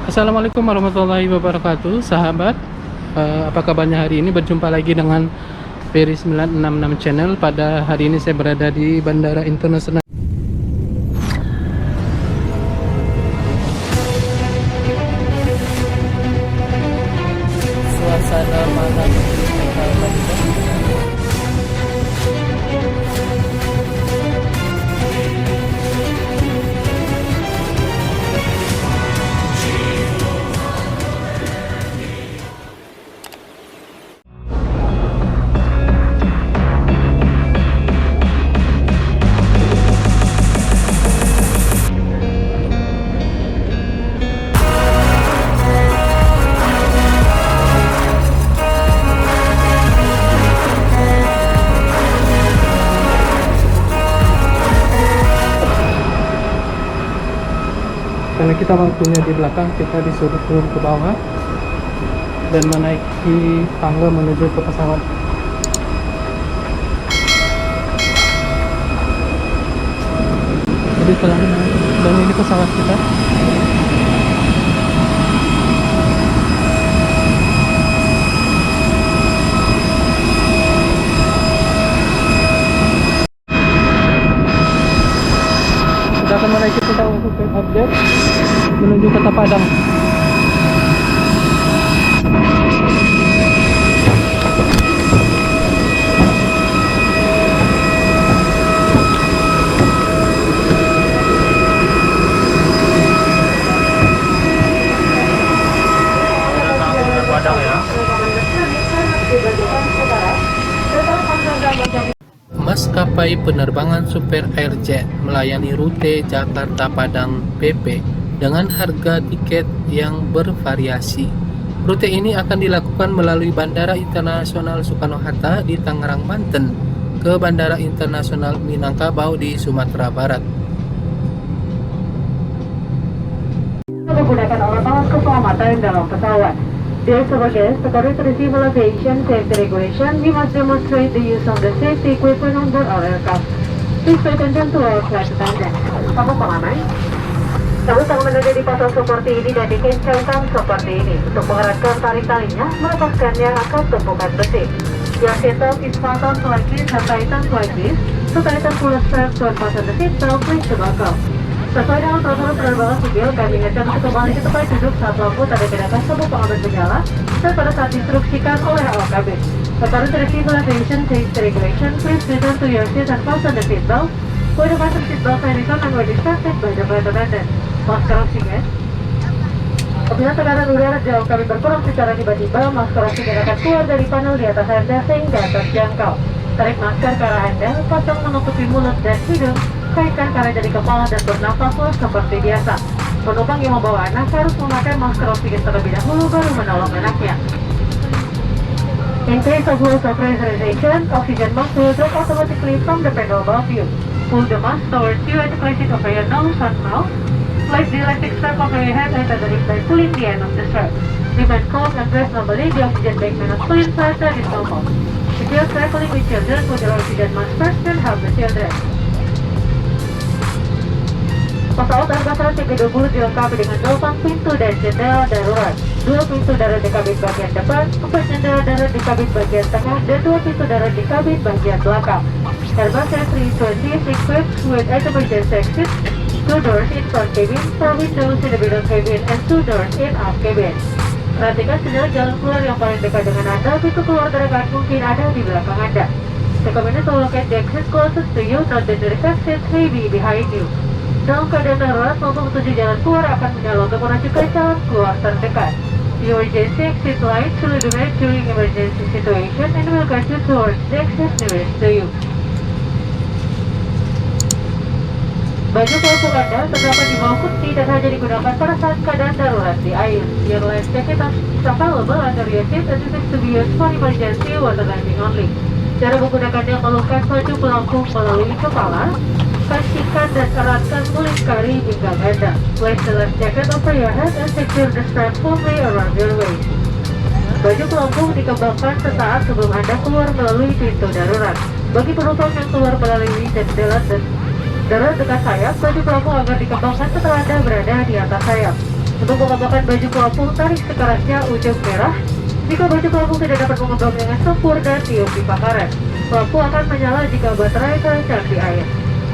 Assalamualaikum warahmatullahi wabarakatuh, sahabat. Apa kabarnya hari ini? Berjumpa lagi dengan Peri 966 Channel. Pada hari ini saya berada di Bandara Internasional. Suasana malam di Kota Bandung. Karena kita waktunya di belakang, kita disuruh turun ke bawah dan menaiki tangga menuju ke pesawat. Jadi sekarang, dan ini pesawat kita. Kita akan menaiki pesawat untuk update menuju Kota Padang. Maskapai penerbangan Super Airjet melayani rute Jakarta-Padang PP dengan harga tiket yang bervariasi. Rute ini akan dilakukan melalui Bandara Internasional Soekarno-Hatta di Tangerang, Banten, ke Bandara Internasional Minangkabau di Sumatera Barat. Menggunakan alat-alat keselamatan dalam pesawat. Dear passengers, according to the Civil Aviation Safety Regulation, we must demonstrate the use of the safety equipment on board our aircraft. Please pay attention to our flight attendants. Kamu pengaman? Kamu sedang menuju di pos seperti ini dan dikencangkan seperti ini. Untuk mengeratkan tali-talinya, melepaskannya akan tumpukan besi. Your seatbelt is fastened like this and tightened like this. To tighten pull the strap to unfasten the seatbelt, please buckle. Sesuai dengan peraturan penerbangan sipil, kami ingatkan untuk kembali ke tempat duduk saat lampu tanda kenakan sabuk pengaman menyala dan pada saat diinstruksikan oleh awak kabin. According to the Civil Aviation Safety Regulation, please return to your seat and fasten the seatbelt. When the fasten seatbelt sign is on and were distracted by the flight attendant. Masker oksigen. Apabila tekanan udara di awak kabin berkurang secara tiba-tiba, masker oksigen akan keluar dari panel di atas Anda sehingga terjangkau. Tarik masker ke arah Anda, pasang menutupi mulut dan hidung, kaitkan karet dari kepala dan bernafaslah seperti biasa. Penumpang yang membawa anak harus memakai masker oksigen terlebih dahulu baru menolong anaknya. In case of loss of pressurization, oxygen mask will drop automatically from the panel above you. Pull the mask towards you and place it over your nose and mouth. Place the electric strap over your head and the by pulling the end of the strap. Remain calm and dress normally. The oxygen bag may not pull inside that is normal. If you are traveling with children, put your oxygen mask first and help the children. Pesawat Airbus 320 dilengkapi dengan 8 pintu dan jendela darurat, 2 pintu darurat di kabin bagian depan, 4 jendela darurat di kabin bagian tengah, dan 2 pintu darurat di kabin bagian belakang. Airbus A320 is equipped with emergency exits, 2 doors in front cabin, 4 windows in the middle cabin, and 2 doors in aft cabin. Perhatikan jendela jalan keluar yang paling dekat dengan Anda, pintu keluar terdekat mungkin ada di belakang Anda. The cabin is located the exit closest to you, not the nearest exit may be behind you. Dalam keadaan darurat, maupun menuju jalan keluar akan menyala untuk menunjukkan jalan keluar terdekat. The emergency exit light will illuminate during emergency situation and will guide you towards the exit nearest to you. Baju pelampung Anda terdapat di bawah kursi dan hanya digunakan pada saat keadaan darurat di air. Your life jacket is available under your seat and is to be used for emergency water landing only. Cara menggunakannya, melukkan baju pelampung melalui kepala, pastikan dan eratkan melingkari pinggang Anda. Place the life jacket over your head and secure the strap firmly around your waist. Baju pelampung dikembangkan sesaat sebelum Anda keluar melalui pintu darurat. Bagi penumpang yang keluar melalui jendela dan darurat dekat sayap, baju pelampung akan dikembangkan setelah Anda berada di atas sayap. Untuk mengenakan baju pelampung, tarik sekerasnya ujung merah. Jika baju pelampung tidak dapat mengembang dengan sempurna, tiup pipa karet. Pelampung akan menyala jika baterai terlencang di air.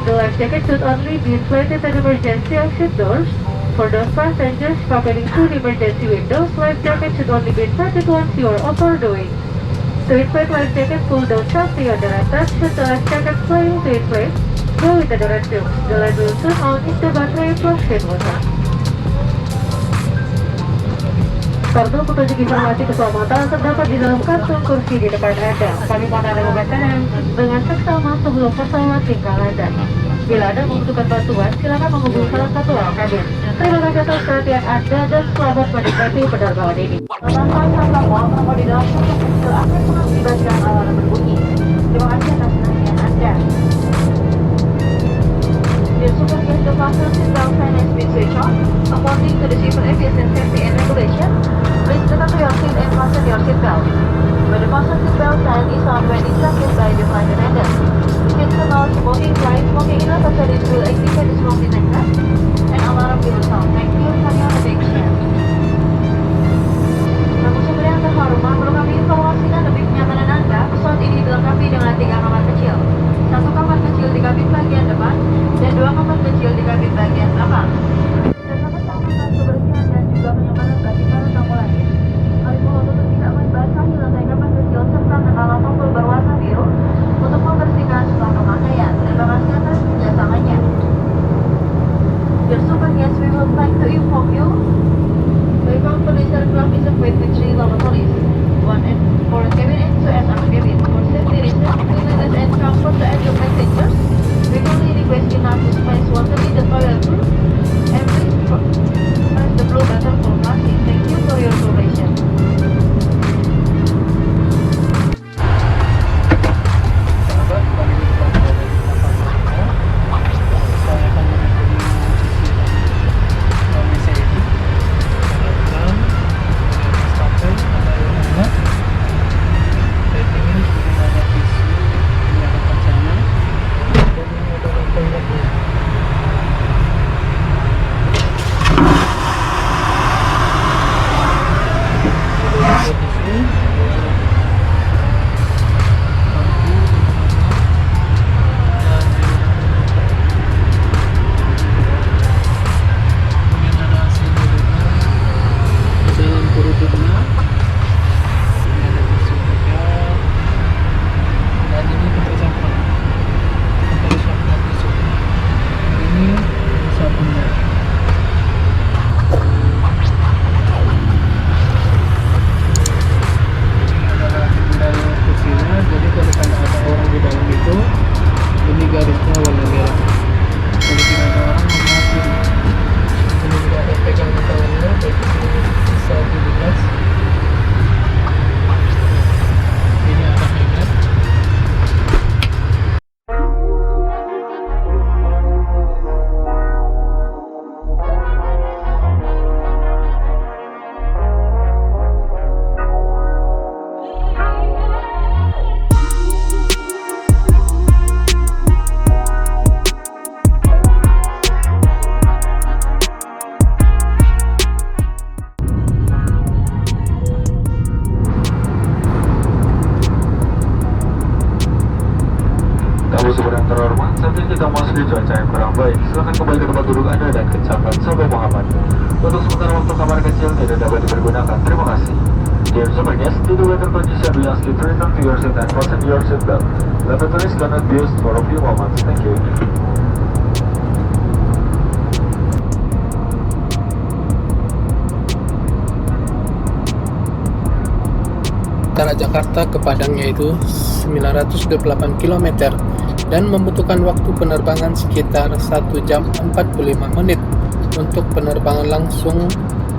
The life jacket should only be inflated at emergency exit doors. For those passengers traveling through the emergency windows, life jacket should only be inflated once you are over the wing. To inflate life jacket, pull down sharply on the red tab. Should the life jacket failing to inflate, go into the red tube. The light will turn on if the battery flushes water. Kartu petunjuk informasi keselamatan terdapat di dalam kantung kursi di depan Anda. Kami mohon Anda membacanya dengan seksama sebelum pesawat tinggal Anda. Bila Anda membutuhkan bantuan, silakan menghubungi salah satu awak kabin. Terima kasih atas perhatian Anda dan selamat menikmati penerbangan ini. Teman-teman semua di dalam kantung kecil akan mengakibatkan alarm berbunyi. Terima kasih atas perhatian Anda. The super guest the fasten seatbelt sign has been switched on. According to the Civil Aviation Safety and Regulation, please take to your seat and fasten your seatbelt. When the fasten seatbelt sign is on when instructed by the flight attendant. Kids about smoking flight, smoking in a facility will activate the smoke detector and alarm will sound. Thank you for your attention. Namun sumber yang terhormat, perlu kami informasikan lebih kenyamanan Anda. Pesawat ini dilengkapi dengan 3 kamar kecil, 1 kamar kecil di kabin bagian depan dan 2 kamar kecil di kabin bagian belakang. Terdapat keamanan, kebersihan dan juga kenyamanan bagi para tamu lain. Kami mohon untuk tidak membasahi lantai kamar kecil serta menaruh tombol berwarna biru untuk membersihkan setelah pemakaian. Terima kasih atas kerjasamanya. Dear super guests, we would like to inform you the company's aircraft is equipped with 3 lavatories, 1 for cabin and 2 as upper cabin. For safety reasons, cleanliness and comfort to your passengers, we kindly request you not to splash water in the toilet room and please press the blue button for flushing. Thank you for your cooperation. Sahabat, kami di depan berada di belakang saya. Saya akan menuju di sisi WC ini. Harapkan sampai ada yang enak. Saya ingin sudah banyak tisu di hadapan saya. Dan ini adalah toiletnya. Ada tisu. Dalam kurututnya ini ada tisu juga, dan ini tempat sampah tisu. Ini sabunnya. Ini adalah tinggal kursinya. Jadi kalau misalnya ada orang di dalam itu, ini garisnya warna merah. Kalau tidak ada orang, warna biru. Ini juga ada pegangan tangannya, baik ini bisa dibukas. Ini ada magnet. Tamu super yang terhormat, saat ini kita masuk di cuaca yang kurang baik. Silakan kembali ke tempat duduk Anda dan kencangkan sampai Muhammad. Untuk sementara waktu kamar kecil tidak dapat dipergunakan. Terima kasih. Dear super guests, due to weather condition, we ask you to return to your seat and fasten your seatbelt. Lavatories cannot be used for a few moments. Thank you. Antara Jakarta ke Padang yaitu 928 km dan membutuhkan waktu penerbangan sekitar 1 jam 45 menit untuk penerbangan langsung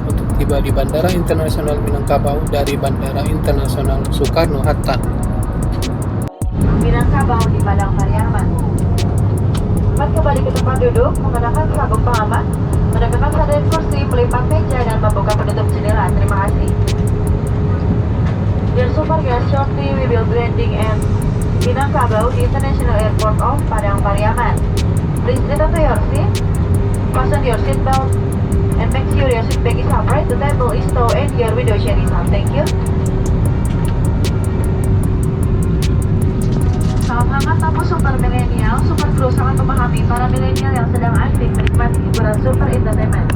untuk tiba di Bandara Internasional Minangkabau dari Bandara Internasional Soekarno-Hatta. Minangkabau di Padang Pariaman. Cepat kembali ke tempat duduk, mengenakan sabuk pengaman, menegakkan sadar kursi, melipat meja dan membuka penutup jendela. Terima kasih. Dear super guests, shortly we will be landing at Minangkabau International Airport of Padang Pariaman. Please return to your seat, fasten your seatbelt, And make sure your seat back is upright, the table is tall, and your window shade is up. Thank you. Salam hangat tamu super milenial, super crew sangat memahami para milenial yang sedang aktif menikmati hiburan super entertainment.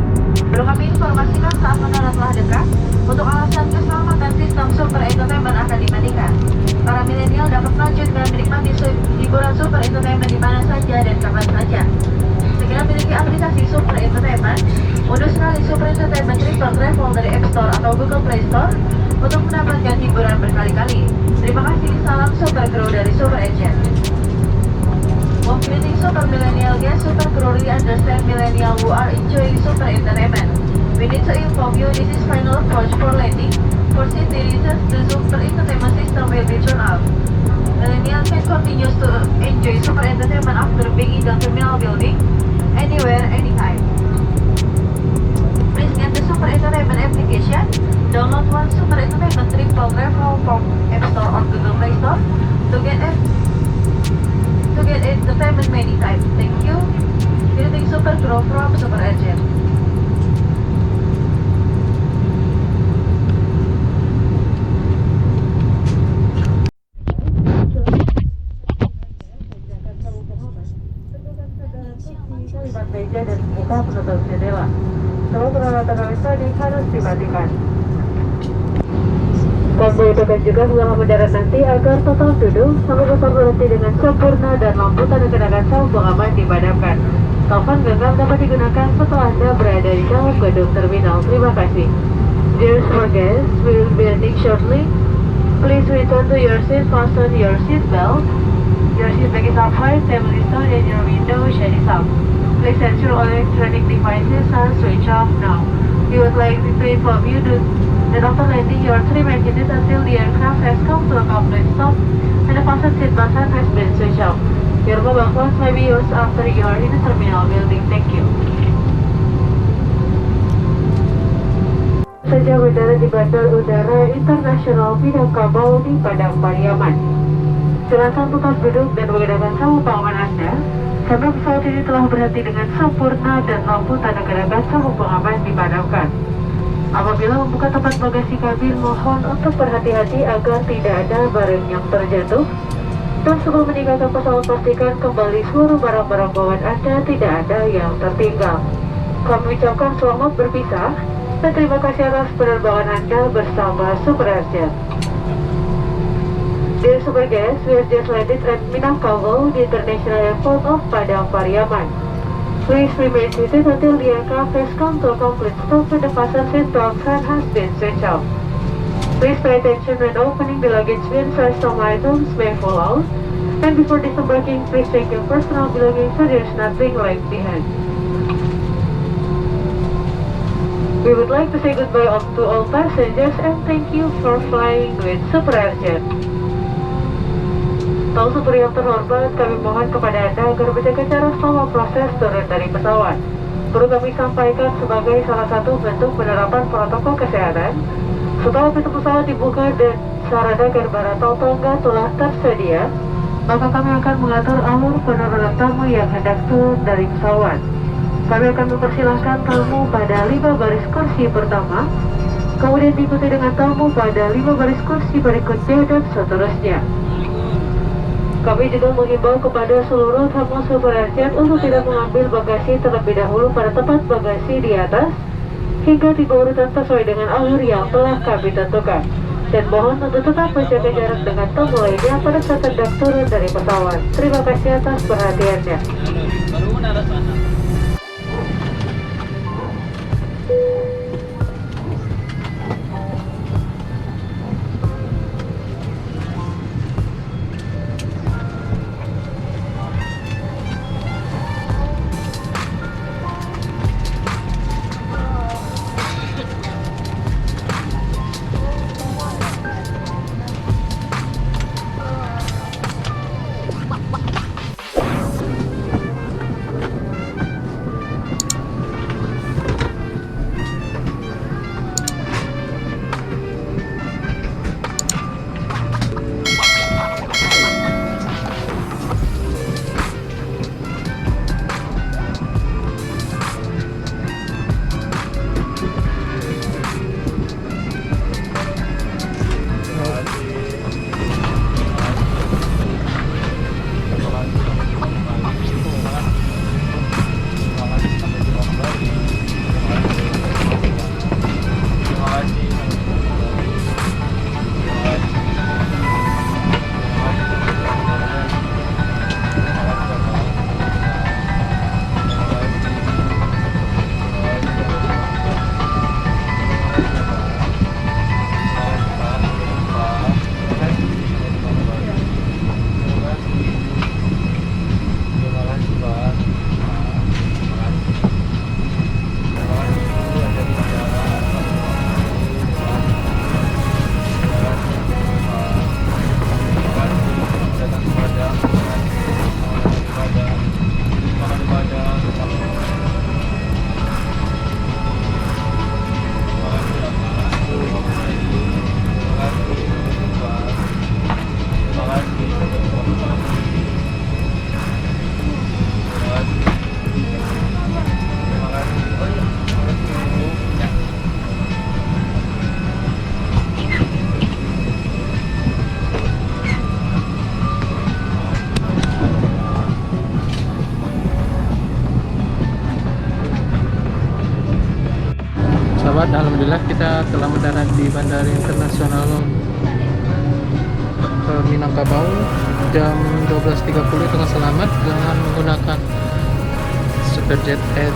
Perlu kami informasikan saat mendarat telah dekat, untuk alasan keselamatan sistem super entertainment akan dimatikan. Para milenial dapat melanjutkan menikmati hiburan super entertainment di mana saja dan kapan saja. Segera miliki aplikasi super entertainment, unduh sekali super entertainment Triple Travel dari App Store atau Google Play Store untuk mendapatkan hiburan berkali-kali. Terima kasih, salam super crew dari Super Agent. While greeting super millennial guests, super crew really understand millennial who are enjoying super entertainment. We need to inform you this is final approach for landing. For safety reasons, the super entertainment system will be turned off. Millennial can continue to enjoy super entertainment after being in the terminal building, anywhere, anytime. Please get the super entertainment application. Download one super entertainment Triple Travel from App Store or Google Play Store to get entertainment many times. Thank you. Greeting super crew from Super Agent. Meja dan buka penutup jendela. Semua peralatan elektronik harus dimatikan. Dan diusahakan juga setelah mendarat nanti agar total duduk sampai motor berhenti dengan sempurna dan lampu tanda kenakan sabuk pengaman dipadamkan. Telepon genggam dapat digunakan setelah Anda berada di dalam gedung terminal. Terima kasih. Dear super guests, we will be ending shortly. Please return to your seat, fasten your seat belt. Your seat back is upright, table is down, and your window shade is up. Please ensure all electronic devices are switched off now. We would like to inform you that after landing, your trim engines until the aircraft has come to a complete stop and the fasten seat button has been switched off. Your mobile phones may be used after you are in the terminal building. Thank you. Saja mendarat di Bandar Udara Internasional Minangkabau di Padang Pariaman. Silakan tetap duduk dan menggunakan sabuk pengaman Anda sampai pesawat ini telah berhenti dengan sempurna dan lampu tanda kenakan sabuk pengaman dipadamkan. Apabila membuka tempat bagasi kabin, mohon untuk berhati-hati agar tidak ada barang yang terjatuh. Dan sebelum meninggalkan pesawat, pastikan kembali seluruh barang-barang bawaan Anda tidak ada yang tertinggal. Kami ucapkan selamat berpisah dan terima kasih atas penerbangan Anda bersama Super Agent. Dear super guests, we have just landed at Minangkabau, the International Airport of Padang Pariaman. Please remain seated until the aircraft has come to a complete stop and the fasten seat belt has been switched off. Please pay attention when opening the luggage bins as some items may fall out. And before disembarking, please check your personal belongings so there is nothing left behind. We would like to say goodbye to all passengers and thank you for flying with Super Agent. Tahu super yang terhormat, kami mohon kepada Anda agar menjaga jarak selama proses turun dari pesawat. Perlu kami sampaikan sebagai salah satu bentuk penerapan protokol kesehatan. Setelah pintu pesawat dibuka dan sarana gerbang atau tangga telah tersedia, maka kami akan mengatur alur penurunan tamu yang hendak turun dari pesawat. Kami akan mempersilahkan tamu pada 5 baris kursi pertama, kemudian diikuti dengan tamu pada 5 baris kursi berikutnya dan seterusnya. Kami juga menghimbau kepada seluruh tamu Super Agent untuk tidak mengambil bagasi terlebih dahulu pada tempat bagasi di atas hingga tiba urutan sesuai dengan alur yang telah kami tentukan. Dan mohon untuk tetap menjaga jarak dengan tamu lainnya pada saat hendak turun dari pesawat. Terima kasih atas perhatiannya. Sahabat, alhamdulillah kita telah mendarat di Bandara Internasional Minangkabau jam 12.30 dengan selamat dengan menggunakan Superjet Air.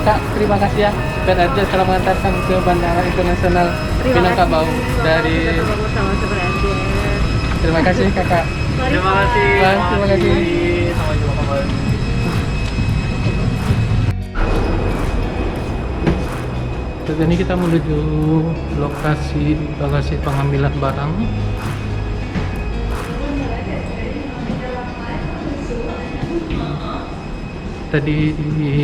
Kak, terima kasih ya Superjet telah mengantarkan ke Bandara Internasional Minangkabau dari. Terima kasih kakak. Terima kasih. Terima kasih. Sampai jumpa kembali. Saat ini kita menuju lokasi bagasi pengambilan barang. Tadi di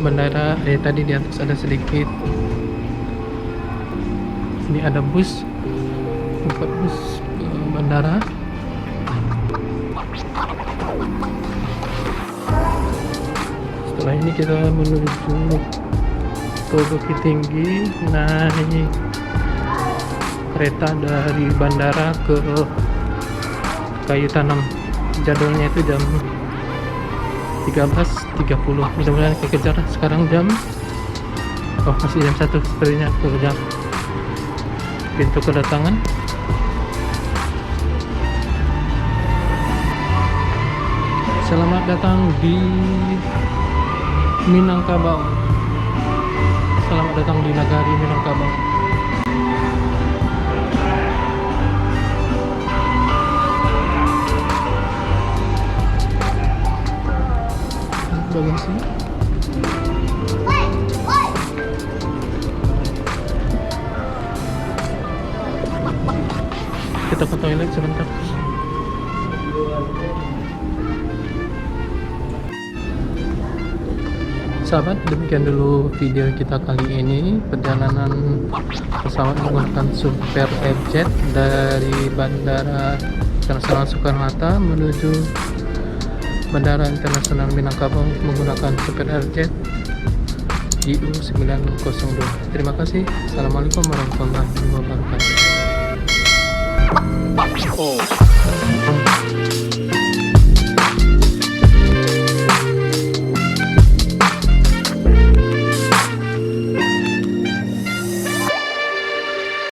bandara, tadi di atas ada sedikit. Ini ada bus, buat bus bandara. Setelah ini kita menuju ke Bukit Tinggi, naik kereta dari bandara ke Kayu Tanam. Jadwalnya itu jam 13.30. Mudah-mudahan kekejar. Sekarang jam masih jam 1 sepertinya kekejar. Pintu kedatangan. Selamat datang di Minangkabau. Selamat datang di Nagari Minangkabau. Bagasi. Kita ke toilet sebentar. Sahabat, demikian dulu video kita kali ini. Perjalanan pesawat menggunakan Super Airjet dari Bandara Internasional Soekarno-Hatta menuju Bandara Internasional Minangkabau menggunakan Super Airjet IU 902. Terima kasih. Assalamualaikum warahmatullahi wabarakatuh.